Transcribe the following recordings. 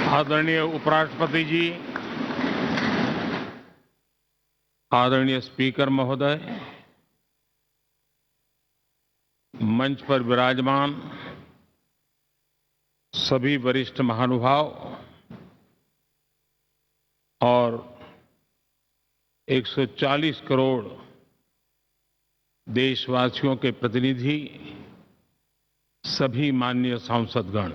आदरणीय उपराष्ट्रपति जी, आदरणीय स्पीकर महोदय, मंच पर विराजमान सभी वरिष्ठ महानुभाव और 140 करोड़ देशवासियों के प्रतिनिधि, सभी माननीय सांसदगण,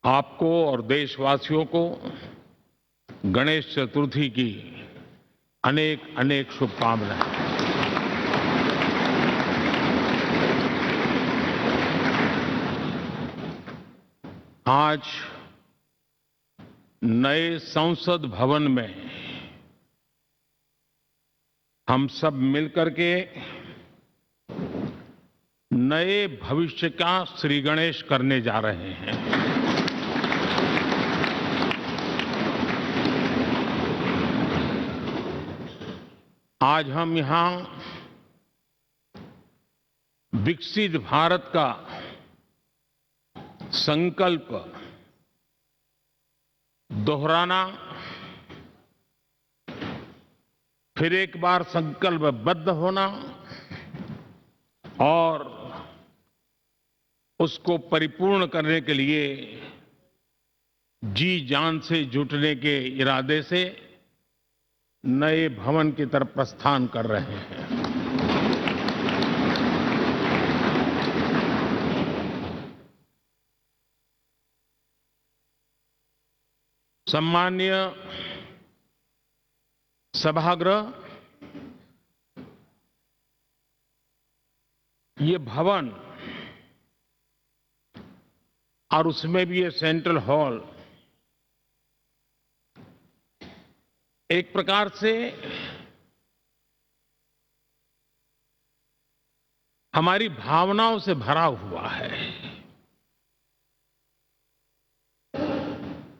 आपको और देशवासियों को गणेश चतुर्थी की अनेक अनेक शुभकामनाएं। आज नए संसद भवन में हम सब मिलकर के नए भविष्य का श्री गणेश करने जा रहे हैं। आज हम यहां विकसित भारत का संकल्प दोहराना, फिर एक बार संकल्पबद्ध होना और उसको परिपूर्ण करने के लिए जी जान से जुटने के इरादे से नए भवन की तरफ प्रस्थान कर रहे हैं। सम्माननीय सभागृह, ये भवन और उसमें भी ये सेंट्रल हॉल एक प्रकार से हमारी भावनाओं से भरा हुआ है।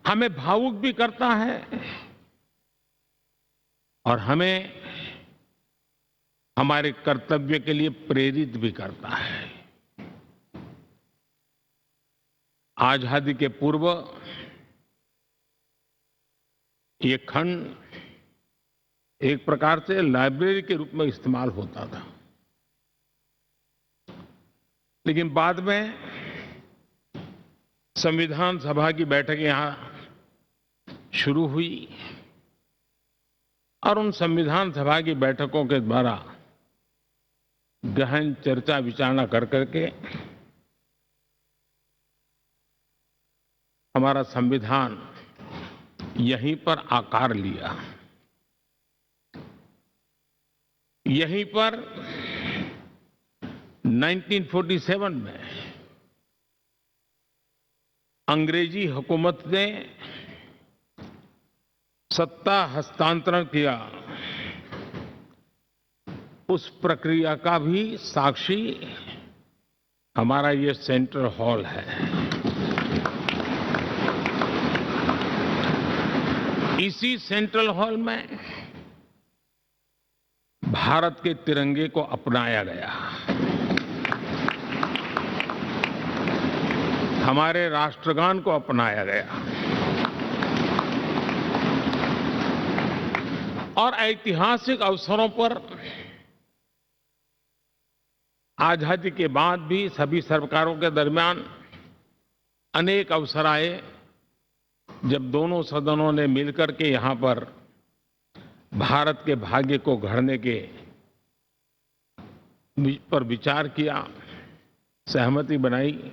हमें भावुक भी करता है और हमें हमारे कर्तव्य के लिए प्रेरित भी करता है। आजादी के पूर्व ये खंड एक प्रकार से लाइब्रेरी के रूप में इस्तेमाल होता था, लेकिन बाद में संविधान सभा की बैठक यहां शुरू हुई और उन संविधान सभा की बैठकों के द्वारा गहन चर्चा विचारणा कर करके हमारा संविधान यहीं पर आकार लिया। यहीं पर 1947 में अंग्रेजी हुकूमत ने सत्ता हस्तांतरण किया, उस प्रक्रिया का भी साक्षी हमारा ये सेंट्रल हॉल है। इसी सेंट्रल हॉल में भारत के तिरंगे को अपनाया गया, हमारे राष्ट्रगान को अपनाया गया और ऐतिहासिक अवसरों पर आजादी के बाद भी सभी सरकारों के दरमियान अनेक अवसर आए जब दोनों सदनों ने मिलकर के यहां पर भारत के भाग्य को गढ़ने के पर विचार किया, सहमति बनाई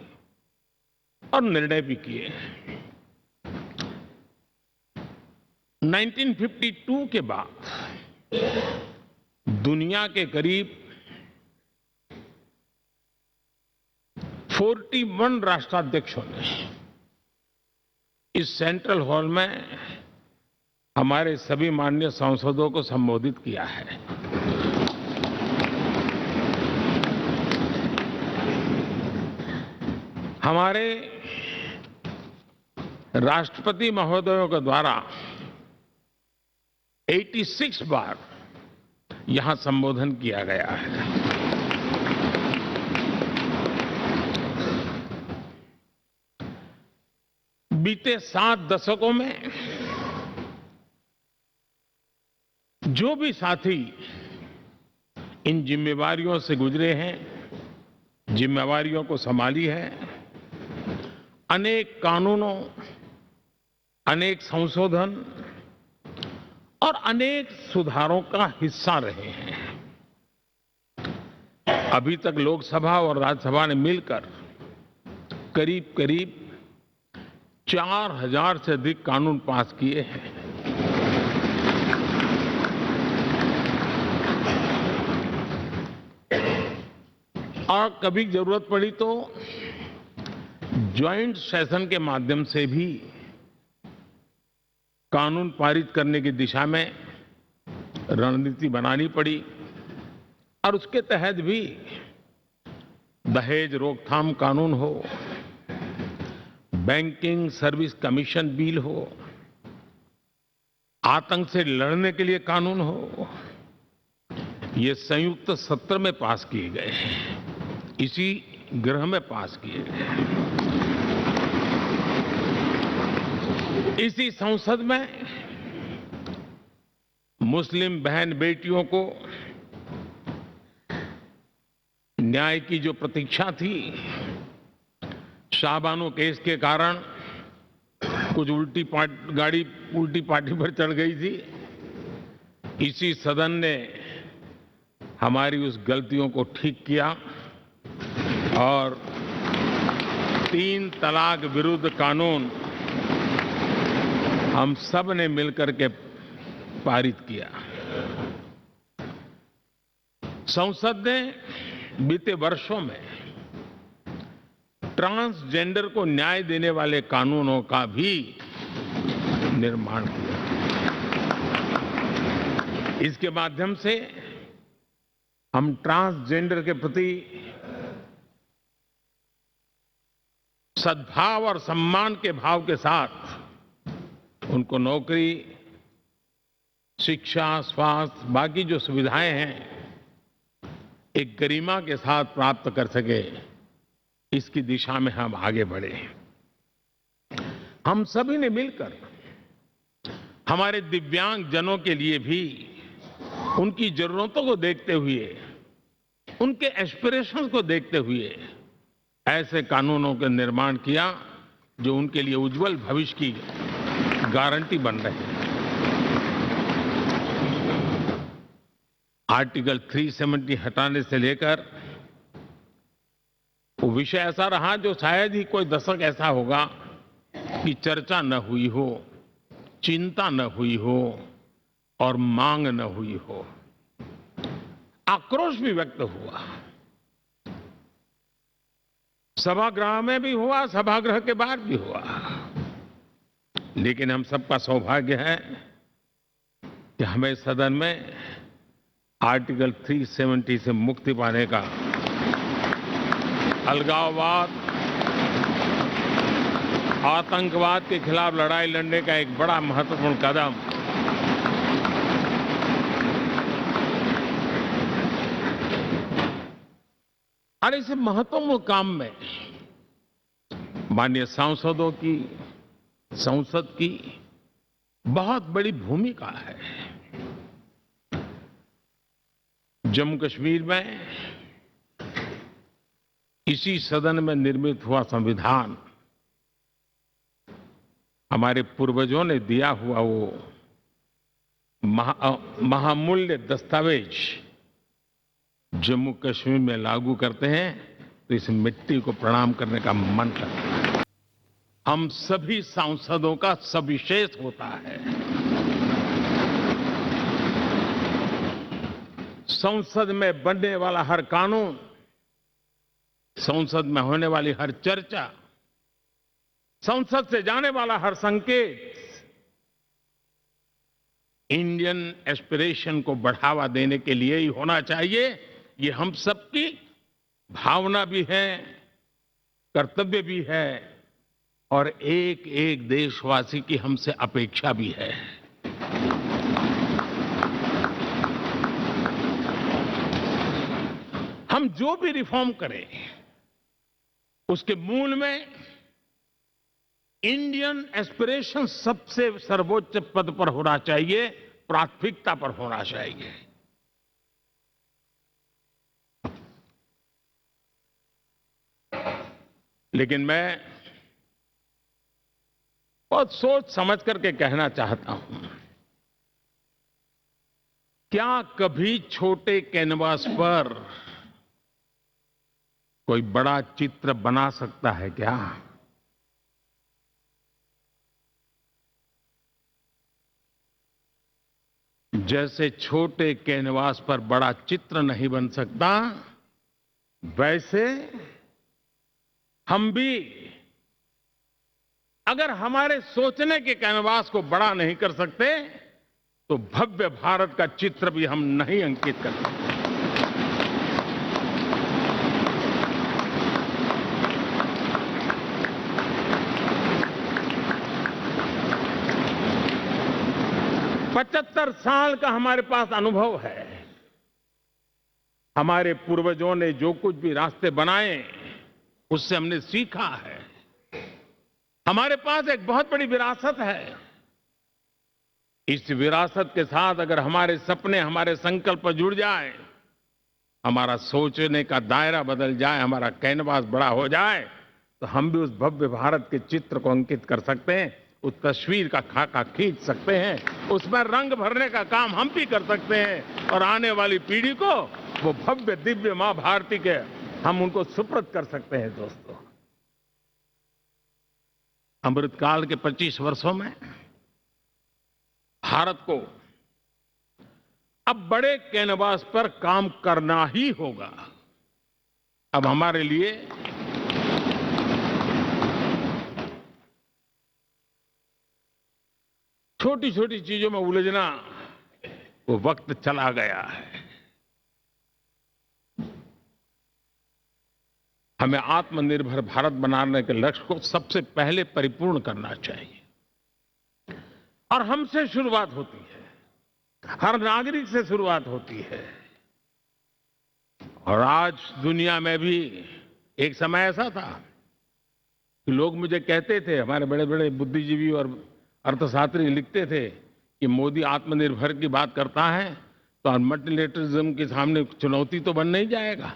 और निर्णय भी किए। 1952 के बाद दुनिया के करीब 41 राष्ट्राध्यक्षों ने इस सेंट्रल हॉल में हमारे सभी माननीय सांसदों को संबोधित किया है। हमारे राष्ट्रपति महोदयों के द्वारा 86 बार यहां संबोधन किया गया है। बीते 7 दशकों में जो भी साथी इन जिम्मेवारियों से गुजरे हैं, जिम्मेवारियों को संभाली है, अनेक कानूनों, अनेक संशोधन और अनेक सुधारों का हिस्सा रहे हैं। अभी तक लोकसभा और राज्यसभा ने मिलकर करीब करीब 4000 से अधिक कानून पास किए हैं। और कभी जरूरत पड़ी तो ज्वाइंट सेशन के माध्यम से भी कानून पारित करने की दिशा में रणनीति बनानी पड़ी और उसके तहत भी दहेज रोकथाम कानून हो, बैंकिंग सर्विस कमीशन बिल हो, आतंक से लड़ने के लिए कानून हो, ये संयुक्त सत्र में पास किए गए हैं, इसी गृह में पास किए गए हैं। इसी संसद में मुस्लिम बहन बेटियों को न्याय की जो प्रतीक्षा थी, शाहबानो केस के कारण कुछ गाड़ी उल्टी पार्टी पर चढ़ गई थी, इसी सदन ने हमारी उस गलतियों को ठीक किया और 3 तलाक विरुद्ध कानून हम सब ने मिलकर के पारित किया। संसद ने बीते वर्षों में ट्रांसजेंडर को न्याय देने वाले कानूनों का भी निर्माण किया। इसके माध्यम से हम ट्रांसजेंडर के प्रति सद्भाव और सम्मान के भाव के साथ उनको नौकरी, शिक्षा, स्वास्थ्य, बाकी जो सुविधाएं हैं, एक गरिमा के साथ प्राप्त कर सके, इसकी दिशा में हम आगे बढ़े। हम सभी ने मिलकर हमारे दिव्यांग जनों के लिए भी उनकी जरूरतों को देखते हुए, उनके एस्पिरेशंस को देखते हुए ऐसे कानूनों का निर्माण किया जो उनके लिए उज्जवल भविष्य की गारंटी बन रहे हैं। आर्टिकल 370 हटाने से लेकर वो विषय ऐसा रहा जो शायद ही कोई दशक ऐसा होगा कि चर्चा न हुई हो, चिंता न हुई हो और मांग न हुई हो। आक्रोश भी व्यक्त हुआ, सभागृह में भी हुआ, सभागृह के बाहर भी हुआ, लेकिन हम सबका सौभाग्य है कि हमें सदन में आर्टिकल 370 से मुक्ति पाने का, अलगाववाद, आतंकवाद के खिलाफ लड़ाई लड़ने का एक बड़ा महत्वपूर्ण कदम और इस महत्वपूर्ण काम में माननीय सांसदों की, संसद की बहुत बड़ी भूमिका है। जम्मू कश्मीर में इसी सदन में निर्मित हुआ संविधान हमारे पूर्वजों ने दिया हुआ वो महामूल्य दस्तावेज जम्मू कश्मीर में लागू करते हैं तो इस मिट्टी को प्रणाम करने का मन करता है। हम सभी सांसदों का सविशेष होता है। संसद में बनने वाला हर कानून, संसद में होने वाली हर चर्चा, संसद से जाने वाला हर संकेत इंडियन एस्पिरेशन को बढ़ावा देने के लिए ही होना चाहिए। ये हम सबकी भावना भी है, कर्तव्य भी है और एक एक देशवासी की हमसे अपेक्षा भी है। हम जो भी रिफॉर्म करें उसके मूल में इंडियन एस्पिरेशन सबसे सर्वोच्च पद पर होना चाहिए, प्राथमिकता पर होना चाहिए। लेकिन मैं बहुत सोच समझ करके कहना चाहता हूं, क्या कभी छोटे कैनवास पर कोई बड़ा चित्र बना सकता है क्या? जैसे छोटे कैनवास पर बड़ा चित्र नहीं बन सकता, वैसे हम भी अगर हमारे सोचने के कैनवास को बड़ा नहीं कर सकते, तो भव्य भारत का चित्र भी हम नहीं अंकित कर सकते। पचहत्तर साल का हमारे पास अनुभव है। हमारे पूर्वजों ने जो कुछ भी रास्ते बनाए, उससे हमने सीखा है। हमारे पास एक बहुत बड़ी विरासत है। इस विरासत के साथ अगर हमारे सपने, हमारे संकल्प जुड़ जाए, हमारा सोचने का दायरा बदल जाए, हमारा कैनवास बड़ा हो जाए, तो हम भी उस भव्य भारत के चित्र को अंकित कर सकते हैं, उस तस्वीर का खाका खींच सकते हैं, उसमें रंग भरने का काम हम भी कर सकते हैं और आने वाली पीढ़ी को वो भव्य दिव्य मां भारती के हम उनको सुपुर्द कर सकते हैं। दोस्तों, अमृतकाल के 25 वर्षों में भारत को अब बड़े कैनवास पर काम करना ही होगा। अब हमारे लिए छोटी छोटी चीजों में उलझना, वो वक्त चला गया है। हमें आत्मनिर्भर भारत बनाने के लक्ष्य को सबसे पहले परिपूर्ण करना चाहिए, और हमसे शुरुआत होती है, हर नागरिक से शुरुआत होती है। और आज दुनिया में भी एक समय ऐसा था कि लोग मुझे कहते थे, हमारे बड़े बड़े बुद्धिजीवी और अर्थशास्त्री लिखते थे कि मोदी आत्मनिर्भर की बात करता है तो मल्टीलेटरलिज्म के सामने चुनौती तो बन नहीं जाएगा,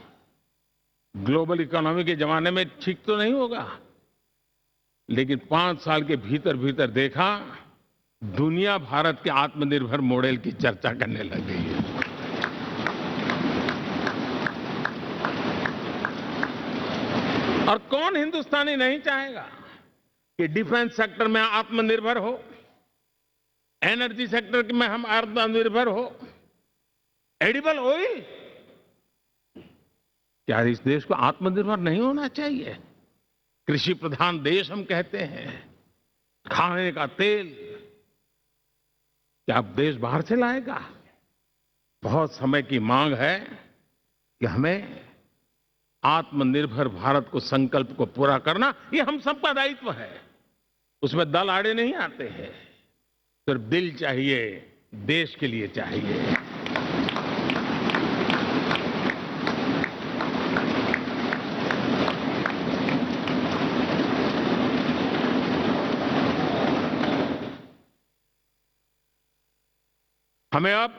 ग्लोबल इकोनॉमी के जमाने में ठीक तो नहीं होगा। लेकिन 5 साल के भीतर भीतर देखा, दुनिया भारत के आत्मनिर्भर मॉडल की चर्चा करने लग गई है। और कौन हिंदुस्तानी नहीं चाहेगा कि डिफेंस सेक्टर में आत्मनिर्भर हो, एनर्जी सेक्टर में हम आत्मनिर्भर हो, एडिबल ऑयल, क्या इस देश को आत्मनिर्भर नहीं होना चाहिए? कृषि प्रधान देश हम कहते हैं, खाने का तेल क्या अब देश बाहर से लाएगा? बहुत समय की मांग है कि हमें आत्मनिर्भर भारत को संकल्प को पूरा करना, ये हम सबका दायित्व है। उसमें दल आड़े नहीं आते हैं, सिर्फ दिल चाहिए, देश के लिए चाहिए। हमें अब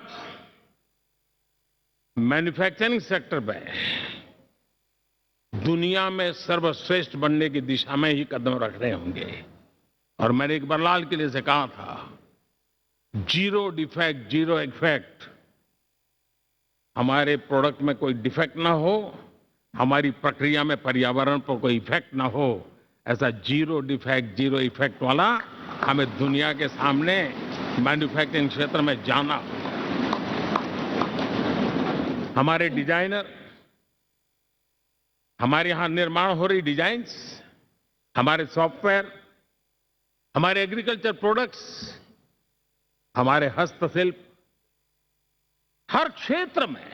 मैन्युफैक्चरिंग सेक्टर में दुनिया में सर्वश्रेष्ठ बनने की दिशा में ही कदम रखने होंगे। और मैंने इकबाल लाल किले से कहा था, जीरो डिफेक्ट जीरो इफेक्ट। हमारे प्रोडक्ट में कोई डिफेक्ट ना हो, हमारी प्रक्रिया में पर्यावरण पर कोई इफेक्ट ना हो, ऐसा जीरो डिफेक्ट जीरो इफेक्ट वाला हमें दुनिया के सामने मैन्युफैक्चरिंग क्षेत्र में जाना हो। हमारे डिजाइनर, हमारे यहां निर्माण हो रही डिजाइन्स, हमारे सॉफ्टवेयर, हमारे एग्रीकल्चर प्रोडक्ट्स, हमारे हस्तशिल्प, हर क्षेत्र में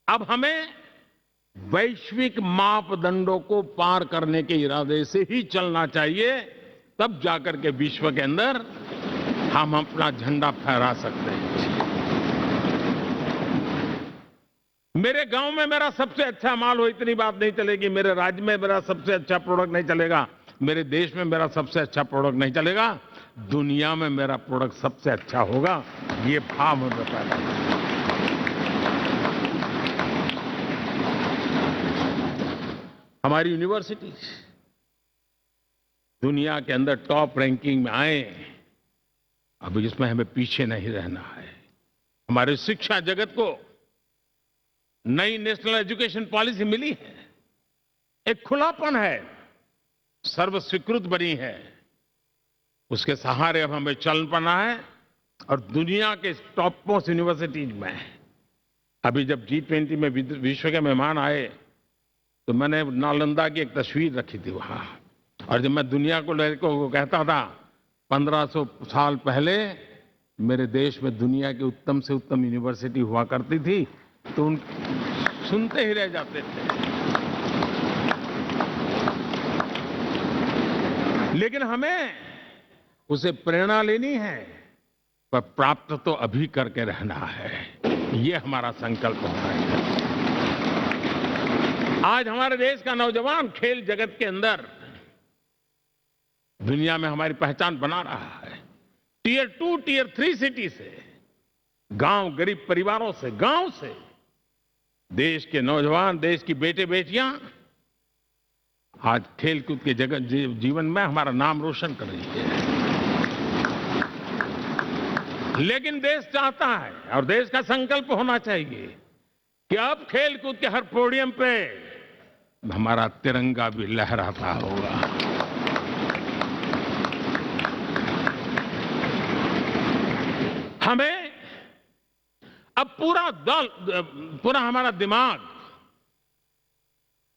अब हमें वैश्विक मापदंडों को पार करने के इरादे से ही चलना चाहिए, तब जाकर के विश्व के अंदर हम अपना झंडा फहरा सकते हैं। मेरे गांव में मेरा सबसे अच्छा माल हो, इतनी बात नहीं चलेगी। मेरे राज्य में मेरा सबसे अच्छा प्रोडक्ट नहीं चलेगा। मेरे देश में मेरा सबसे अच्छा प्रोडक्ट नहीं चलेगा, दुनिया में मेरा प्रोडक्ट सबसे अच्छा होगा, ये भाव हमें पैदा होगा। हमारी यूनिवर्सिटीज दुनिया के अंदर टॉप रैंकिंग में आए, अब इसमें हमें पीछे नहीं रहना है। हमारे शिक्षा जगत को नई नेशनल एजुकेशन पॉलिसी मिली है, एक खुलापन है, सर्व स्वीकृत बनी है, उसके सहारे अब हमें चल पड़ना है। और दुनिया के टॉप मोस्ट यूनिवर्सिटीज में अभी जब G20 में विश्व के मेहमान आए तो मैंने नालंदा की एक तस्वीर रखी थी वहां, और जब मैं दुनिया को कहता था 1500 साल पहले मेरे देश में दुनिया की उत्तम से उत्तम यूनिवर्सिटी हुआ करती थी, तो उन सुनते ही रह जाते थे। लेकिन हमें उसे प्रेरणा लेनी है, पर प्राप्त तो अभी करके रहना है, ये हमारा संकल्प होना है। आज हमारे देश का नौजवान खेल जगत के अंदर दुनिया में हमारी पहचान बना रहा है। टियर 2, टियर 3 सिटी से, गांव, गरीब परिवारों से, गांव से देश के नौजवान, देश की बेटे बेटियां आज खेलकूद के जगत जीवन में हमारा नाम रोशन कर रही है। लेकिन देश चाहता है और देश का संकल्प होना चाहिए कि अब खेलकूद के हर पोडियम पे हमारा तिरंगा भी लहराता होगा। हमें अब पूरा हमारा दिमाग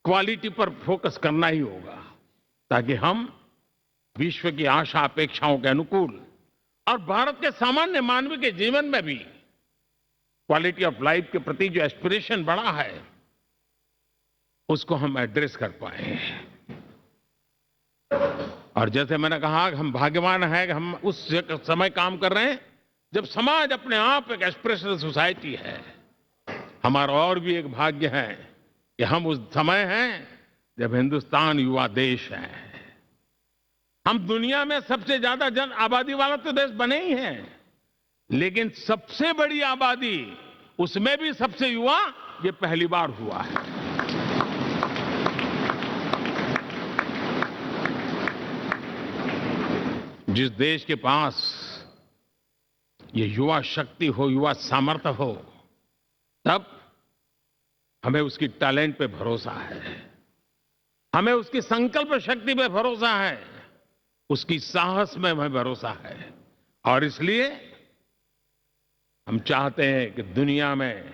क्वालिटी पर फोकस करना ही होगा, ताकि हम विश्व की आशा अपेक्षाओं के अनुकूल और भारत के सामान्य मानव के जीवन में भी क्वालिटी ऑफ लाइफ के प्रति जो एस्पिरेशन बढ़ा है उसको हम एड्रेस कर पाए। और जैसे मैंने कहा कि हम भाग्यवान हैं कि हम उस समय काम कर रहे हैं जब समाज अपने आप एक एस्पिरेशनल सोसाइटी है। हमारा और भी एक भाग्य है कि हम उस समय हैं जब हिंदुस्तान युवा देश है। हम दुनिया में सबसे ज्यादा जन आबादी वाला तो देश बने ही हैं, लेकिन सबसे बड़ी आबादी, उसमें भी सबसे युवा, ये पहली बार हुआ है। जिस देश के पास ये युवा शक्ति हो, युवा सामर्थ्य हो, तब हमें उसकी टैलेंट पे भरोसा है, हमें उसकी संकल्प शक्ति पे भरोसा है, उसकी साहस में हमें भरोसा है। और इसलिए हम चाहते हैं कि दुनिया में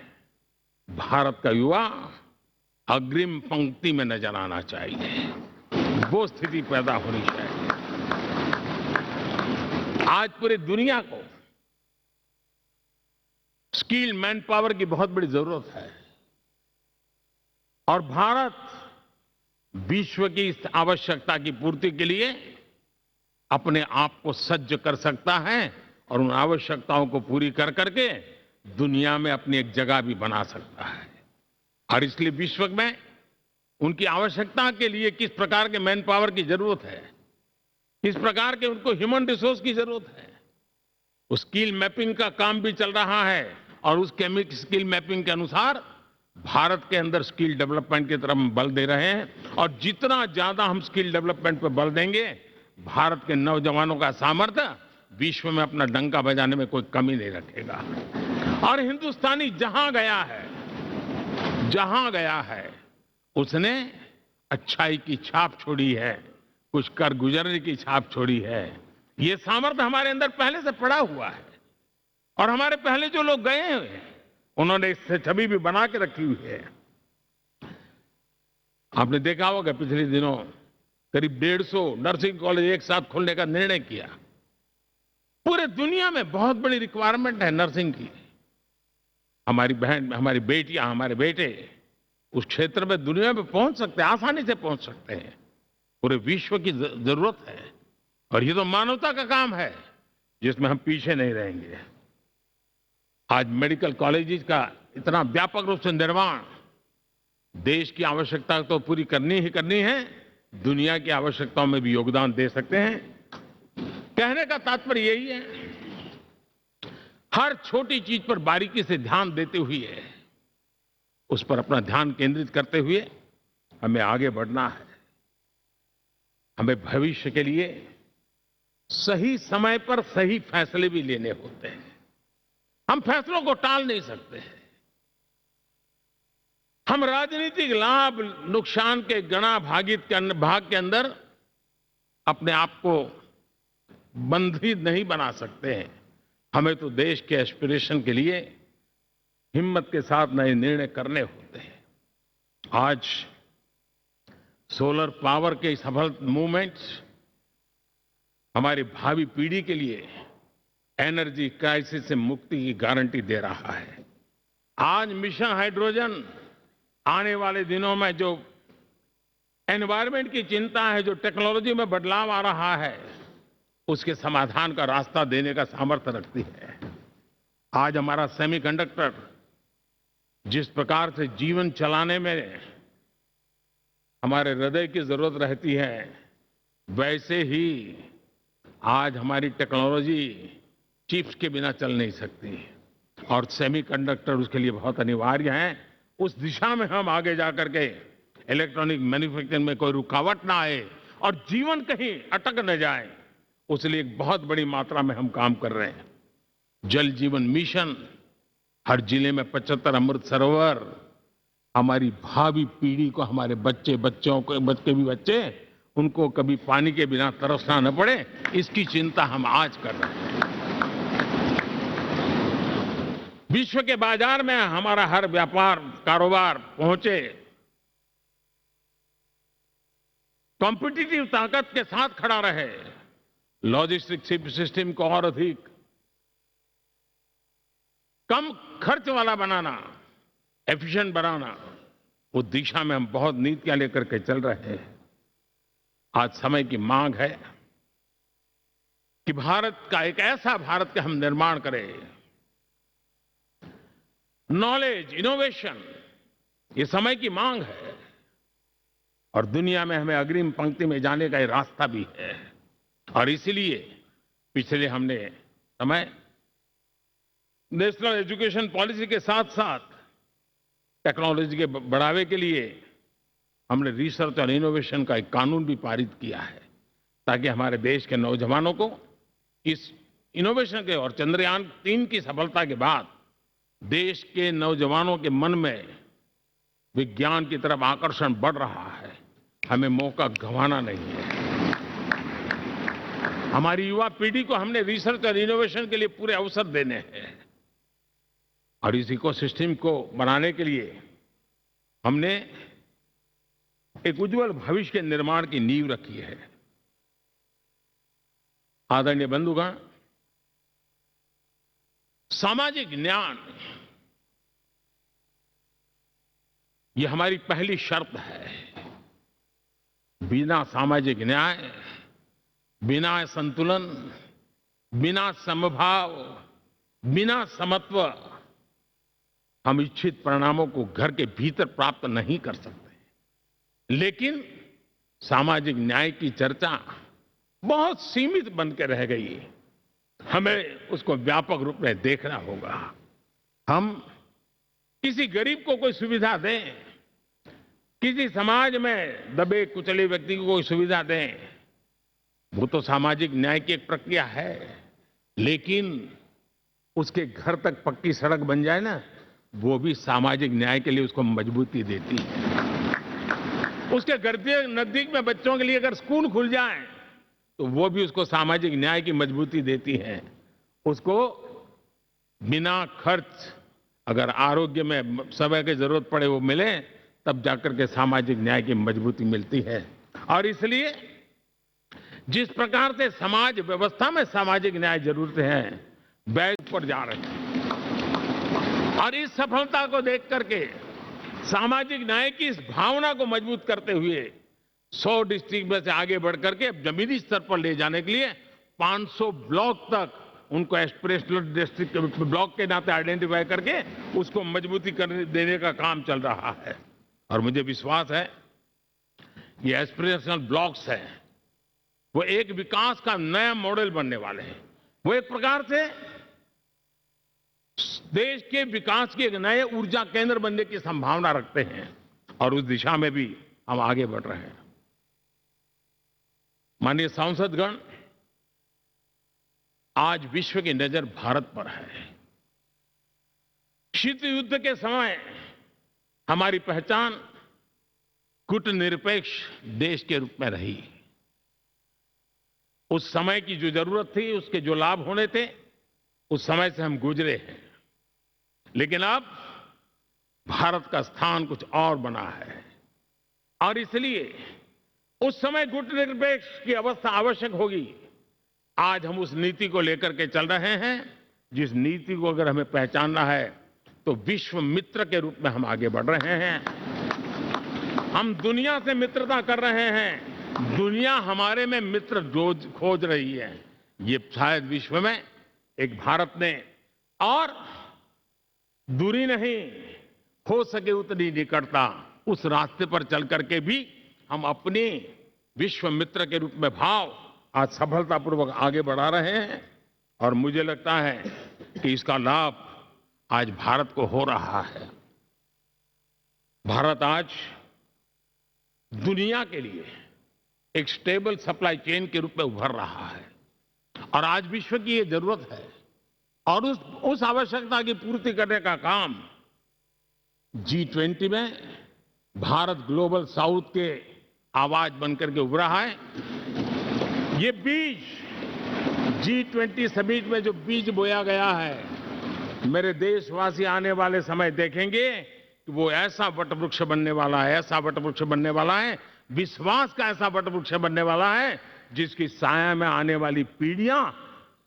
भारत का युवा अग्रिम पंक्ति में नजर आना चाहिए, वो स्थिति पैदा होनी चाहिए। आज पूरी दुनिया को स्किल मैन पावर की बहुत बड़ी जरूरत है, और भारत विश्व की इस आवश्यकता की पूर्ति के लिए अपने आप को सज्ज कर सकता है और उन आवश्यकताओं को पूरी कर करके दुनिया में अपनी एक जगह भी बना सकता है। और इसलिए विश्व में उनकी आवश्यकता के लिए किस प्रकार के मैन पावर की जरूरत है, किस प्रकार के उनको ह्यूमन रिसोर्स की जरूरत है, उस स्किल मैपिंग का काम भी चल रहा है। और उस स्किल मैपिंग के अनुसार भारत के अंदर स्किल डेवलपमेंट की तरफ हम बल दे रहे हैं। और जितना ज्यादा हम स्किल डेवलपमेंट पर बल देंगे, भारत के नौजवानों का सामर्थ्य विश्व में अपना डंका बजाने में कोई कमी नहीं रखेगा। और हिंदुस्तानी जहां गया है उसने अच्छाई की छाप छोड़ी है, कुछ कर गुजरने की छाप छोड़ी है। ये सामर्थ्य हमारे अंदर पहले से पड़ा हुआ है, और हमारे पहले जो लोग गए हैं उन्होंने इससे छवि भी बना के रखी हुई है। आपने देखा होगा पिछले दिनों करीब 150 नर्सिंग कॉलेज एक साथ खोलने का निर्णय किया। पूरे दुनिया में बहुत बड़ी रिक्वायरमेंट है नर्सिंग की। हमारी बहन, हमारी बेटियां, हमारे बेटे उस क्षेत्र में दुनिया में पहुंच सकते हैं, आसानी से पहुंच सकते हैं। पूरे विश्व की जरूरत है, और ये तो मानवता का काम है जिसमें हम पीछे नहीं रहेंगे। आज मेडिकल कॉलेजेस का इतना व्यापक रूप से निर्माण, देश की आवश्यकता तो पूरी करनी ही करनी है, दुनिया की आवश्यकताओं में भी योगदान दे सकते हैं। कहने का तात्पर्य यही है, हर छोटी चीज पर बारीकी से ध्यान देते हुए, उस पर अपना ध्यान केंद्रित करते हुए हमें आगे बढ़ना है। हमें भविष्य के लिए सही समय पर सही फैसले भी लेने होते हैं। हम फैसलों को टाल नहीं सकते। हम राजनीतिक लाभ नुकसान के गणा भाग के अंदर अपने आप को बंधित नहीं बना सकते हैं। हमें तो देश के एस्पिरेशन के लिए हिम्मत के साथ नए निर्णय करने होते हैं। आज सोलर पावर के सफल मूवमेंट्स हमारी भावी पीढ़ी के लिए एनर्जी क्राइसिस से मुक्ति की गारंटी दे रहा है। आज मिशन हाइड्रोजन आने वाले दिनों में जो एनवायरमेंट की चिंता है, जो टेक्नोलॉजी में बदलाव आ रहा है, उसके समाधान का रास्ता देने का सामर्थ्य रखती है। आज हमारा सेमीकंडक्टर जिस प्रकार से जीवन चलाने में हमारे हृदय की जरूरत रहती है, वैसे ही आज हमारी टेक्नोलॉजी चिप्स के बिना चल नहीं सकती और सेमीकंडक्टर उसके लिए बहुत अनिवार्य है। उस दिशा में हम आगे जाकर के इलेक्ट्रॉनिक मैन्युफैक्चरिंग में कोई रुकावट ना आए और जीवन कहीं अटक न जाए, उसलिए एक बहुत बड़ी मात्रा में हम काम कर रहे हैं। जल जीवन मिशन, हर जिले में 75 अमृत सरोवर, हमारी भावी पीढ़ी को, हमारे बच्चों को, बच्चे उनको कभी पानी के बिना तरसना न पड़े, इसकी चिंता हम आज कर रहे हैं। विश्व के बाजार में हमारा हर व्यापार कारोबार पहुंचे, कॉम्पिटिटिव ताकत के साथ खड़ा रहे, लॉजिस्टिक सिस्टम को और अधिक कम खर्च वाला बनाना, एफिशिएंट बनाना, उस दिशा में हम बहुत नीतियां लेकर के चल रहे हैं। आज समय की मांग है कि भारत का एक ऐसा भारत का हम निर्माण करें। नॉलेज, इनोवेशन, ये समय की मांग है और दुनिया में हमें अग्रिम पंक्ति में जाने का ये रास्ता भी है। और इसीलिए पिछले हमने समय नेशनल एजुकेशन पॉलिसी के साथ साथ टेक्नोलॉजी के बढ़ावे के लिए हमने रिसर्च और इनोवेशन का एक कानून भी पारित किया है, ताकि हमारे देश के नौजवानों को इस इनोवेशन के और चंद्रयान 3 की सफलता के बाद देश के नौजवानों के मन में विज्ञान की तरफ आकर्षण बढ़ रहा है। हमें मौका गंवाना नहीं है। हमारी युवा पीढ़ी को हमने रिसर्च और इनोवेशन के लिए पूरे अवसर देने हैं और इस इकोसिस्टम को बनाने के लिए हमने एक उज्जवल भविष्य के निर्माण की नींव रखी है। आदरणीय बंधुगण, सामाजिक न्याय ये हमारी पहली शर्त है। बिना सामाजिक न्याय, बिना संतुलन, बिना समभाव, बिना समत्व हम इच्छित परिणामों को घर के भीतर प्राप्त नहीं कर सकते। लेकिन सामाजिक न्याय की चर्चा बहुत सीमित बन के रह गई। हमें उसको व्यापक रूप में देखना होगा। हम किसी गरीब को कोई सुविधा दें, किसी समाज में दबे कुचले व्यक्ति को कोई सुविधा दें, वो तो सामाजिक न्याय की एक प्रक्रिया है। लेकिन उसके घर तक पक्की सड़क बन जाए ना, वो भी सामाजिक न्याय के लिए उसको मजबूती देती है। उसके घर के नजदीक में बच्चों के लिए अगर स्कूल खुल जाए तो वो भी उसको सामाजिक न्याय की मजबूती देती है। उसको बिना खर्च अगर आरोग्य में समय की जरूरत पड़े वो मिले, तब जाकर के सामाजिक न्याय की मजबूती मिलती है। और इसलिए जिस प्रकार से समाज व्यवस्था में सामाजिक न्याय जरूरत है, वैध पर जा रहे हैं। और इस सफलता को देख करके सामाजिक न्याय की इस भावना को मजबूत करते हुए 100 डिस्ट्रिक्ट में से आगे बढ़ करके अब जमीनी स्तर पर ले जाने के लिए 500 ब्लॉक तक उनको एस्पिरेशनल डिस्ट्रिक्ट ब्लॉक के नाते आइडेंटिफाई करके उसको मजबूती करने देने का काम चल रहा है। और मुझे विश्वास है ये एस्पिरेशनल ब्लॉक्स हैं, वो एक विकास का नया मॉडल बनने वाले हैं। वो एक प्रकार से देश के विकास के एक नए ऊर्जा केंद्र बनने की संभावना रखते हैं और उस दिशा में भी हम आगे बढ़ रहे हैं। माननीय सांसदगण, आज विश्व की नजर भारत पर है। शीत युद्ध के समय हमारी पहचान कूटनिरपेक्ष देश के रूप में रही। उस समय की जो जरूरत थी, उसके जो लाभ होने थे, उस समय से हम गुजरे हैं। लेकिन अब भारत का स्थान कुछ और बना है और इसलिए उस समय कूटनिरपेक्ष की अवस्था आवश्यक होगी। आज हम उस नीति को लेकर के चल रहे हैं, जिस नीति को अगर हमें पहचानना है तो विश्व मित्र के रूप में हम आगे बढ़ रहे हैं। हम दुनिया से मित्रता कर रहे हैं, दुनिया हमारे में मित्र खोज रही है। ये शायद विश्व में एक भारत ने और दूरी नहीं, हो सके उतनी निकटता, उस रास्ते पर चल करके भी हम अपने विश्व मित्र के रूप में भाव आज सफलतापूर्वक आगे बढ़ा रहे हैं और मुझे लगता है कि इसका लाभ आज भारत को हो रहा है। भारत आज दुनिया के लिए एक स्टेबल सप्लाई चेन के रूप में उभर रहा है और आज विश्व की ये जरूरत है और उस आवश्यकता की पूर्ति करने का काम G20 में भारत ग्लोबल साउथ के आवाज बनकर के उभरा है। ये बीज G20 समिट में जो बीज बोया गया है, मेरे देशवासी आने वाले समय देखेंगे कि वो ऐसा वटवृक्ष बनने वाला है, ऐसा वटवृक्ष बनने वाला है, विश्वास का ऐसा वटवृक्ष बनने वाला है जिसकी साया में आने वाली पीढ़ियां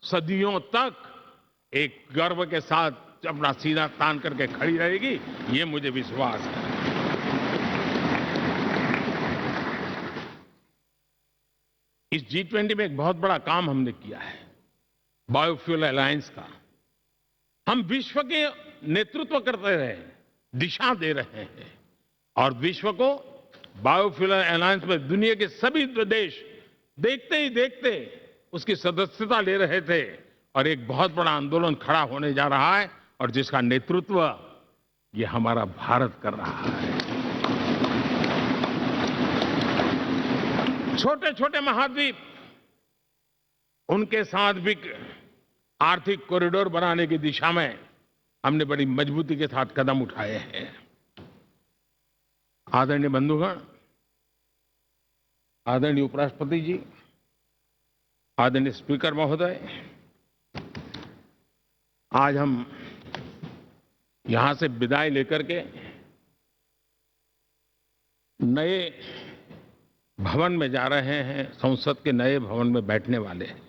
सदियों तक एक गर्व के साथ अपना सीना तान करके खड़ी रहेगी। ये मुझे विश्वास है। इस G20 में एक बहुत बड़ा काम हमने किया है, बायोफ्यूल अलायंस का। हम विश्व के नेतृत्व करते रहे, दिशा दे रहे हैं और विश्व को बायोफ्यूल अलायंस में दुनिया के सभी देश देखते ही देखते उसकी सदस्यता ले रहे थे और एक बहुत बड़ा आंदोलन खड़ा होने जा रहा है और जिसका नेतृत्व ये हमारा भारत कर रहा है। छोटे छोटे महाद्वीप, उनके साथ भी आर्थिक कॉरिडोर बनाने की दिशा में हमने बड़ी मजबूती के साथ कदम उठाए हैं। आदरणीय बंधुगण, आदरणीय उपराष्ट्रपति जी, आदरणीय स्पीकर महोदय, आज हम यहां से विदाई लेकर के नए भवन में जा रहे हैं, संसद के नए भवन में बैठने वाले हैं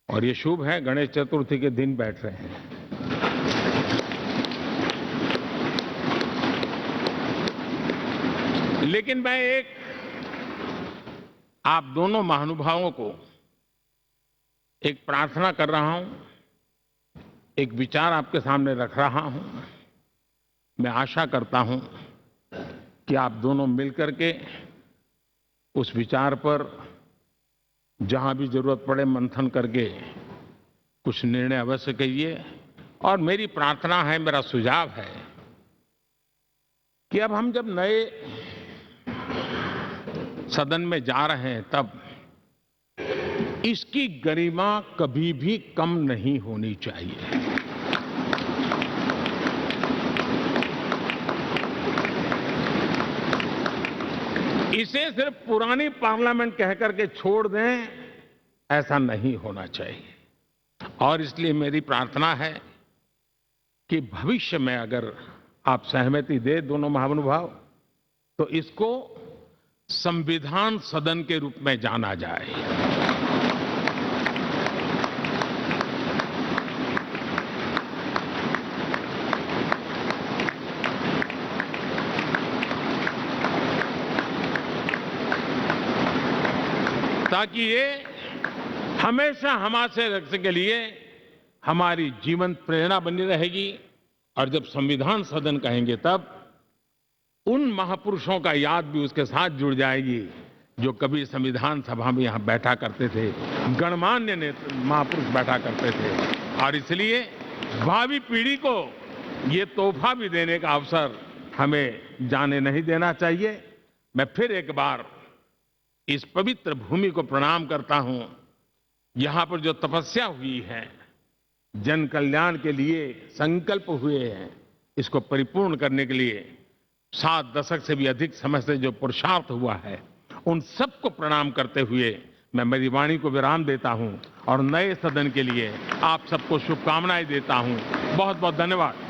और ये शुभ है, गणेश चतुर्थी के दिन बैठ रहे हैं। लेकिन मैं एक आप दोनों महानुभावों को एक प्रार्थना कर रहा हूं, एक विचार आपके सामने रख रहा हूं। मैं आशा करता हूं कि आप दोनों मिलकर के उस विचार पर जहां भी जरूरत पड़े मंथन करके कुछ निर्णय अवश्य कीजिए। और मेरी प्रार्थना है, मेरा सुझाव है कि अब हम जब नए सदन में जा रहे हैं तब इसकी गरिमा कभी भी कम नहीं होनी चाहिए। इसे सिर्फ पुरानी पार्लियामेंट कहकर के छोड़ दें, ऐसा नहीं होना चाहिए। और इसलिए मेरी प्रार्थना है कि भविष्य में अगर आप सहमति दे दोनों महानुभाव, तो इसको संविधान सदन के रूप में जाना जाए। ताकि ये हमेशा हमारे रक्षा के लिए हमारी जीवन प्रेरणा बनी रहेगी। और जब संविधान सदन कहेंगे तब उन महापुरुषों का याद भी उसके साथ जुड़ जाएगी जो कभी संविधान सभा में यहाँ बैठा करते थे, गणमान्य महापुरुष बैठा करते थे। और इसलिए भावी पीढ़ी को ये तोहफा भी देने का अवसर हमें जाने नहीं देना चाहिए। मैं फिर एक बार इस पवित्र भूमि को प्रणाम करता हूं। यहां पर जो तपस्या हुई है, जन कल्याण के लिए संकल्प हुए हैं, इसको परिपूर्ण करने के लिए 7 दशक से भी अधिक समय से जो पुरुषार्थ हुआ है, उन सबको प्रणाम करते हुए मैं मेरी वाणी को विराम देता हूं और नए सदन के लिए आप सबको शुभकामनाएं देता हूं। बहुत बहुत धन्यवाद।